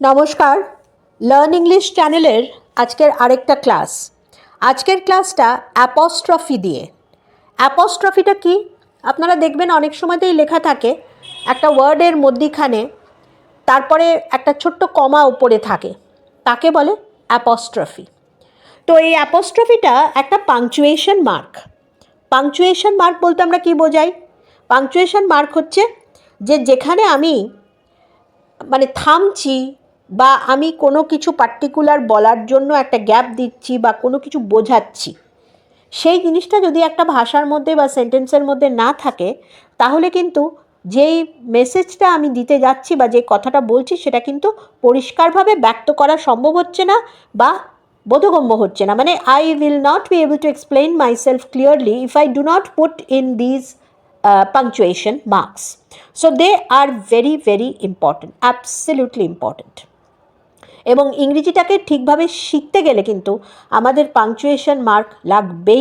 নমস্কার, learn English চ্যানেলের আজকের আরেকটা ক্লাস। আজকের ক্লাসটা অ্যাপস্ট্রফি দিয়ে। অ্যাপস্ট্রফিটা কি? আপনারা দেখবেন অনেক সময়তেই লেখা থাকে একটা ওয়ার্ডের মধ্যিখানে, তারপরে একটা ছোট্ট কমা উপরে থাকে, তাকে বলে অ্যাপস্ট্রফি। তো এই অ্যাপস্ট্রফিটা একটা পাংচুয়েশন মার্ক। পাংচুয়েশন মার্ক বলতে আমরা কি বোঝাই? পাংচুয়েশন মার্ক হচ্ছে যেখানে আমি থামছি বা আমি কোনো কিছু পার্টিকুলার বলার জন্য একটা গ্যাপ দিচ্ছি বা কোনো কিছু বোঝাচ্ছি, সেই জিনিসটা যদি একটা ভাষার মধ্যে বা সেন্টেন্সের মধ্যে না থাকে, তাহলে কিন্তু যেই মেসেজটা আমি দিতে যাচ্ছি বা যে কথাটা বলছি সেটা কিন্তু পরিষ্কারভাবে ব্যক্ত করা সম্ভব হচ্ছে না বা বোধগম্য হচ্ছে না। I will not be able to explain my self clearly if I do not put in these punctuation marks. So they are very, very important, absolutely important. এবং ইংরেজিটাকে ঠিকভাবে শিখতে গেলে কিন্তু আমাদের পাংচুয়েশন মার্ক লাগবে,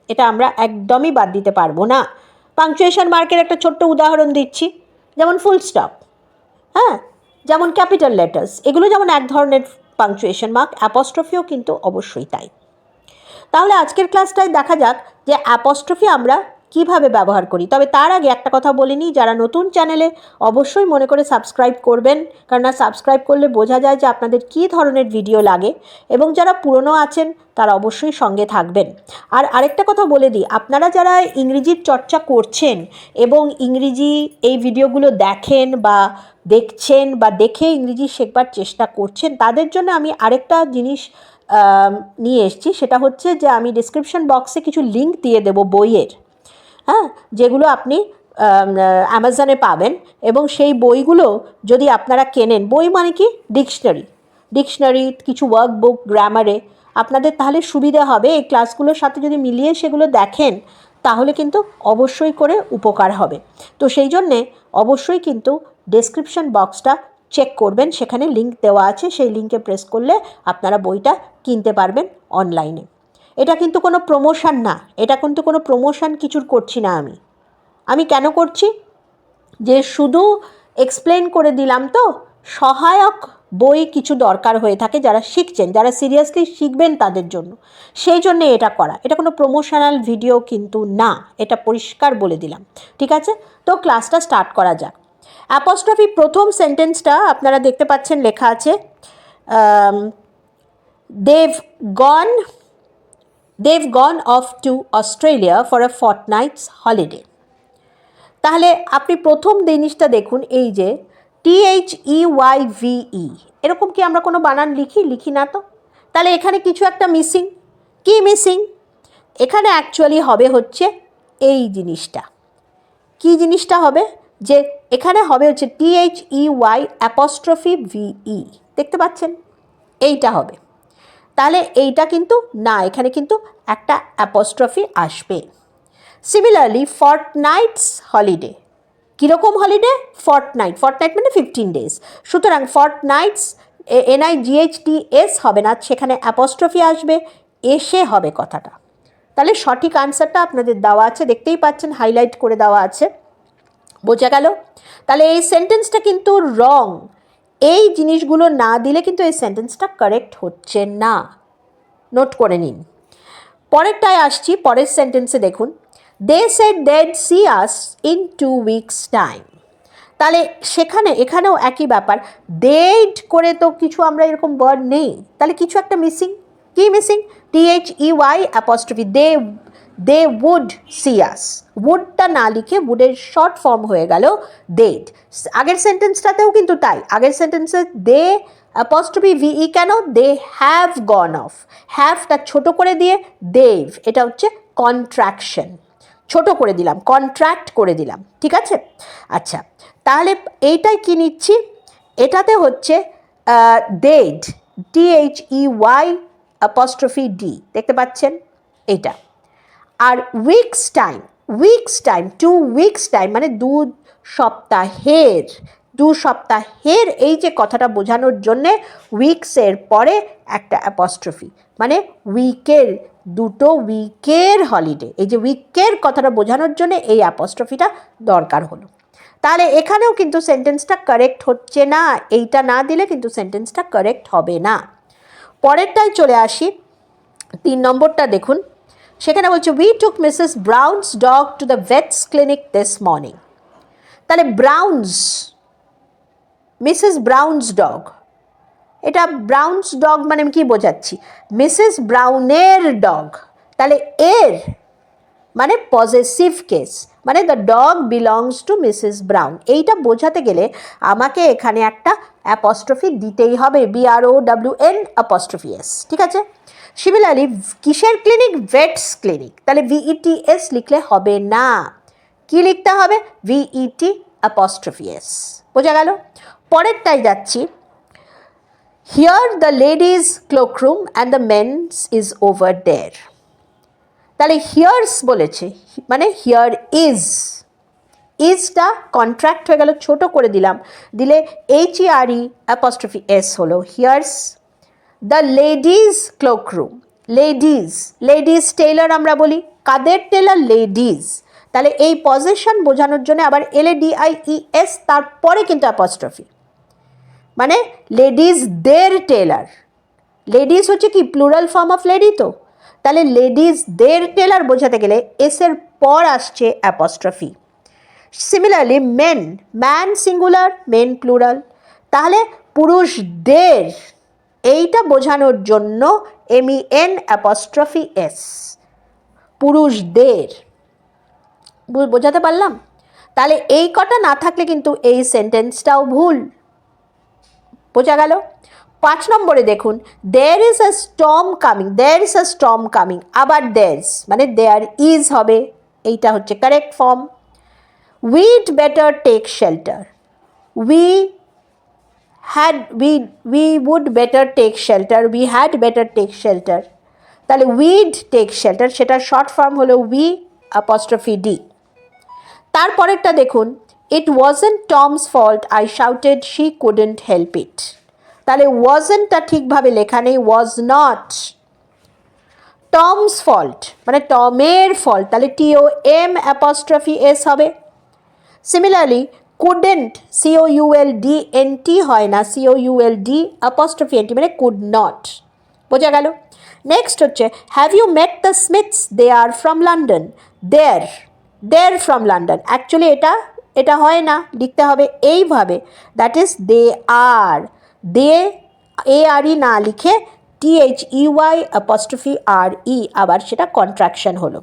এটা আমরা একদমই বাদ দিতে পারবো না। পাংচুয়েশন মার্কের একটা ছোট্ট উদাহরণ দিচ্ছি, যেমন ফুল স্টপ, হ্যাঁ, যেমন ক্যাপিটাল লেটার্স, এগুলো যেমন এক ধরনের পাংচুয়েশন মার্ক, অ্যাপস্ট্রফিও কিন্তু অবশ্যই তাই। তাহলে আজকের ক্লাসটায় দেখা যাক যে অ্যাপস্ট্রফি আমরা কিভাবে ব্যবহার করি। তবে তার আগে একটা কথা বলে নিই, যারা নতুন চ্যানেলে অবশ্যই মনে করে সাবস্ক্রাইব করবেন, কারণ সাবস্ক্রাইব করলে বোঝা যায় যে আপনাদের কী ধরনের ভিডিও লাগে, এবং যারা পুরনো আছেন তারা অবশ্যই সঙ্গে থাকবেন। আর আরেকটা কথা বলে দিই, আপনারা যারা ইংরেজির চর্চা করছেন এবং ইংরেজি এই ভিডিওগুলো দেখেন বা দেখছেন বা দেখে ইংরেজি শেখবার চেষ্টা করছেন, তাদের জন্য আমি আরেকটা জিনিস নিয়ে এসেছি। সেটা হচ্ছে যে আমি ডিসক্রিপশন বক্সে কিছু লিঙ্ক দিয়ে দেবো বইয়ের, হ্যাঁ, যেগুলো আপনি অ্যামাজনে পাবেন, এবং সেই বইগুলো যদি আপনারা কেনেন, বই মানে কি, ডিকশনারি, কিছু ওয়ার্কবুক, গ্রামারে, আপনাদের তাহলে সুবিধা হবে। এই ক্লাসগুলোর সাথে যদি মিলিয়ে সেগুলো দেখেন তাহলে কিন্তু অবশ্যই করে উপকার হবে। তো সেই জন্যে অবশ্যই কিন্তু ডেসক্রিপশন বক্সটা চেক করবেন, সেখানে লিঙ্ক দেওয়া আছে, সেই লিঙ্কে প্রেস করলে আপনারা বইটা কিনতে পারবেন অনলাইনে। এটা কিন্তু কোনো প্রমোশন না, এটা কিন্তু কোনো প্রমোশন কিছুর করছি না আমি কেন করছি? যে শুধু এক্সপ্লেন করে দিলাম, তো সহায়ক বই কিছু দরকার হয়ে থাকে যারা শিখছেন, যারা সিরিয়াসলি শিখবেন তাদের জন্য, সেই জন্যে এটা করা। এটা কোনো প্রমোশনাল ভিডিও কিন্তু না, এটা পরিষ্কার বলে দিলাম, ঠিক আছে? তো ক্লাসটা স্টার্ট করা যাক। অ্যাপস্ট্রফি প্রথম সেন্টেন্সটা আপনারা দেখতে পাচ্ছেন, লেখা আছে they've gone off to Australia for a fortnight's holiday. তাহলে আপনি প্রথম জিনিসটা দেখুন, এই যে THEYVE, এরকম কি আমরা কোনো বানান লিখি না তো? তাহলে এখানে কিছু একটা মিসিং। কি মিসিং? এখানে অ্যাকচুয়ালি হবে হচ্ছে এই জিনিসটা। কি জিনিসটা হবে? যে এখানে হবে হচ্ছে THEY''VE, দেখতে পাচ্ছেন? এইটা হবে। তাহলে এইটা কিন্তু না, এখানে কিন্তু একটা অ্যাপস্ট্রফি আসবে। সিমিলারলি ফর্টনাইটস হলিডে, কীরকম হলিডে? ফর্টনাইট মানে 15 days। সুতরাং ফর্টনাইটস NIGHTS হবে না, সেখানে অ্যাপস্ট্রফি আসবে, এসে হবে কথাটা। তাহলে সঠিক আনসারটা আপনাদের দেওয়া আছে, দেখতেই পাচ্ছেন, হাইলাইট করে দেওয়া আছে, বোঝা গেল? তাহলে এই সেন্টেন্সটা কিন্তু রং, এই জিনিসগুলো না দিলে কিন্তু এই সেন্টেন্সটা কারেক্ট হচ্ছে না, নোট করে নিন। পরেরটায় আসছি, পরের সেন্টেন্সে দেখুন, they said they'd see us in 2 weeks time। তাহলে এখানেও একই ব্যাপার, ডেড করে তো কিছু আমরা এরকম ওয়ার্ড নেই, তাহলে কিছু একটা মিসিং। কি missing? THEY'', they would see us। would-টা না লিখে would-এর শর্ট ফর্ম হয়ে গেল they'd। আগের সেন্টেন্সটাতেও কিন্তু তাই, আগের সেন্টেন্সে they''VE কেন? they have gone off, হ্যাভটা ছোট করে দিয়ে they've, এটা হচ্ছে কন্ট্রাকশন, ছোট করে দিলাম, কন্ট্রাক্ট করে দিলাম, ঠিক আছে? আচ্ছা, তাহলে এইটাই কি নিচ্ছি? এটাতে হচ্ছে they'd, THEY''D, দেখতে পাচ্ছেন এটা। আর উইকস টাইম, 2 weeks টাইম মানে 2 সপ্তাহের এই যে কথাটা বোঝানোর জন্যে উইকসের পরে একটা অ্যাপস্ট্রফি, মানে উইকের, 2 উইকের হলিডে, এই যে উইকের কথাটা বোঝানোর জন্য এই অ্যাপস্ট্রফিটা দরকার হলো। তাহলে এখানেও কিন্তু সেন্টেন্সটা কারেক্ট হচ্ছে না, এইটা না দিলে কিন্তু সেন্টেন্সটা কারেক্ট হবে না। পরেরটায় চলে আসি, 3 নম্বরটা দেখুন, সেখানে বলছে we took Mrs browns dog to the vets clinic this morning. তাহলে ব্রাউনস, মিসেস ব্রাউনস ডগ, এটা ব্রাউনস ডগ মানে আমি কি বোঝাচ্ছি, মিসেস ব্রাউনের ডগ, তাহলে এর মানে পজেসিভ কেস, মানে the dog belongs to Mrs brown, এইটা বোঝাতে গেলে আমাকে এখানে একটা অ্যাপস্ট্রফি দিতেই হবে, BROWN', ঠিক আছে। সিমিলারলি কিসের ক্লিনিক, ভেটস ক্লিনিক, তাহলে VETS লিখলে হবে না, কি লিখতে হবে, VET', বোঝা গেল। পরেরটাই যাচ্ছি, here the ladies cloakroom and the men's is over there. তাহলে হিয়ার্স বলেছে, মানে হিয়ার ইজটা কন্ট্রাক্ট হয়ে গেল, ছোট করে দিলাম, দিলে HERE', হলো here's the ladies cloakroom. Ladies tailor আমরা বলি, কাদের টেলার, লেডিজ, তাহলে এই পজেশন বোঝানোর জন্য আবার LADIES তারপরে কিন্তু অ্যাপস্ট্রফি, মানে লেডিজদের টেলার, লেডিস হচ্ছে কি প্লুরাল ফর্ম অফ লেডি, তো তাহলে লেডিজদের টেলার বোঝাতে গেলে এসের পর আসছে apostrophe. Similarly man singular, men plural, তাহলে পুরুষদের, এইটা বোঝানোর জন্য MEN', পুরুষদের, বোঝাতে পারলাম। তাহলে এই কটা না থাকলে কিন্তু এই সেন্টেন্সটাও ভুল, বোঝা গেল। 5 নম্বরে দেখুন, there is a storm coming, আবার there's মানে there is হবে, এইটা হচ্ছে correct form. we'd better take shelter, we would better take shelter, we had better take shelter, তাহলে we'd take shelter সেটা শর্ট ফর্ম হলো V''D। তারপরেরটা দেখুন, it wasn't Tom's fault, I shouted, she couldn't help it, তাহলে wasn'tটা ঠিকভাবে লেখা নেই, was not। Tom's fault মানে টমের ফল্ট, তাহলে TOM', হবে। সিমিলারলি couldn't, COULDNT হয় না, COULD', মানে could not, বোঝা গেল। নেক্সট হচ্ছে, have you met the Smiths, they are from London, they're from London, actually এটা হয় না, লিখতে হবে এইভাবে, that is they are, ARE না লিখে THEY', আবার সেটা কন্ট্রাকশন হলো।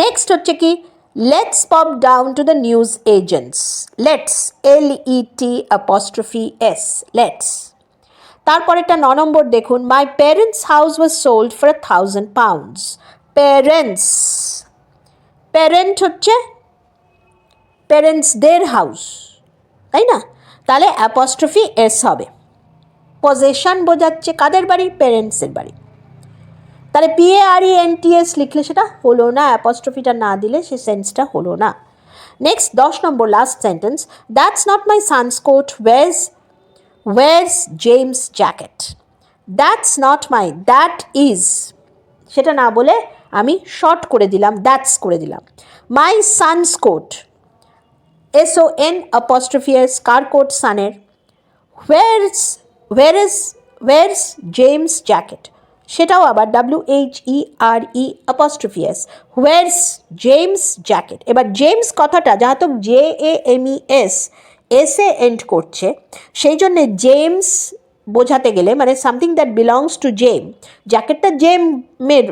নেক্সট হচ্ছে কি, let's pop down to the newsagent's, let's LET', let's. তারপরেটা 9 নম্বর দেখুন, my parents house was sold for £1,000, parent হচ্ছে প্যারেন্টসদের হাউস, তাই না, তাহলে S হবে, পজেশন বোঝাচ্ছে কাদের বাড়ি, প্যারেন্টসের বাড়ি, তাহলে PARENTS লিখলে সেটা হলো না, অ্যাপস্ট্রফিটা না দিলে সে সেন্সটা হলো না। নেক্সট 10 নম্বর last sentence, that's not my son's coat, where's James jacket, that's not my, that is সেটা না বলে আমি শর্ট করে দিলাম, দ্যাটস করে দিলাম। মাই সানস কোট, SON', কার কোট, সানের। ওয়েয়ার্স জেমস জ্যাকেট, সেটাও আবার WHERE', ওয়েয়ার্স জেমস জ্যাকেট। এবার জেমস কথাটা যেহেতু JAMES এসে এন্ড করছে, সেই জন্যে জেমস বোঝাতে গেলে মানে সামথিং দ্যাট বিলংস টু জেম, জ্যাকেটটা জেমের,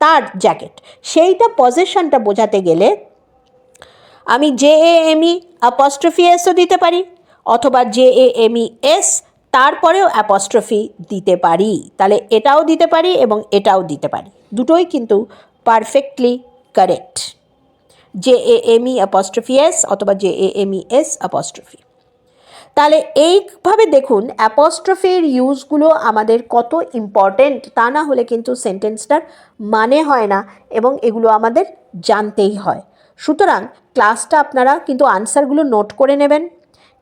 তার জ্যাকেট, সেইটা পজেশনটা বোঝাতে গেলে আমি JAME', দিতে পারি, অথবা JAMES তারপরেও অ্যাপস্ট্রফি দিতে পারি, তাহলে এটাও দিতে পারি এবং এটাও দিতে পারি, দুটোই কিন্তু পারফেক্টলি কারেক্ট, JAME', অথবা JAMES'। তাহলে এইভাবে দেখুন অ্যাপস্ট্রফির ইউজগুলো আমাদের কত ইম্পর্টেন্ট, তা না হলে কিন্তু সেন্টেন্সটার মানে হয় না, এবং এগুলো আমাদের জানতেই হয়। সুতরাং ক্লাসটা আপনারা কিন্তু আনসারগুলো নোট করে নেবেন,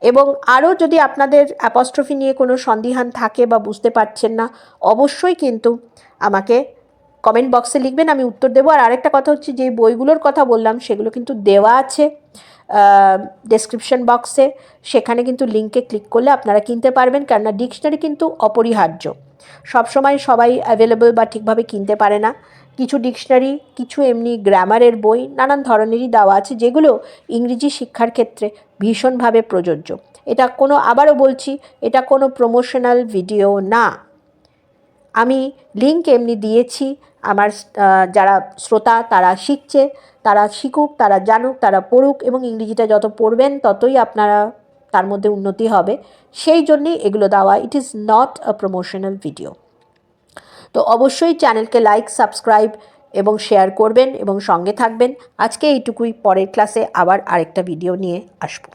এবং আরও যদি আপনাদের অ্যাপস্ট্রফি নিয়ে কোনো সন্দিহান থাকে বা বুঝতে পারছেন না, অবশ্যই কিন্তু আমাকে কমেন্ট বক্সে লিখবেন, আমি উত্তর দেবো। আর আরেকটা কথা হচ্ছে, যে বইগুলোর কথা বললাম সেগুলো কিন্তু দেওয়া আছে ডেসক্রিপশন বক্সে, সেখানে কিন্তু লিঙ্কে ক্লিক করলে আপনারা কিনতে পারবেন। কেননা ডিকশনারি কিন্তু অপরিহার্য, সবসময় সবাই অ্যাভেলেবল বা ঠিকভাবে কিনতে পারে না। কিছু ডিকশনারি, কিছু এমনি গ্রামারের বই, নানান ধরনেরই দেওয়া আছে, যেগুলো ইংরেজি শিক্ষার ক্ষেত্রে ভীষণভাবে প্রযোজ্য। এটা কোনো, আবারও বলছি, এটা কোনো প্রমোশনাল ভিডিও না। আমি লিঙ্ক এমনি দিয়েছি, আমার যারা শ্রোতা তারা শিখছে, তারা শিখুক, তারা জানুক, তারা পড়ুক, এবং ইংরেজিটা যত পড়বেন ততই আপনারা তার মধ্যে উন্নতি হবে, সেই জন্যেই এগুলো দেওয়া। It is not a promotional video. তো অবশ্যই চ্যানেলকে লাইক, সাবস্ক্রাইব এবং শেয়ার করবেন এবং সঙ্গে থাকবেন। আজকে এইটুকুই, পরের ক্লাসে আবার আরেকটা ভিডিও নিয়ে আসবো।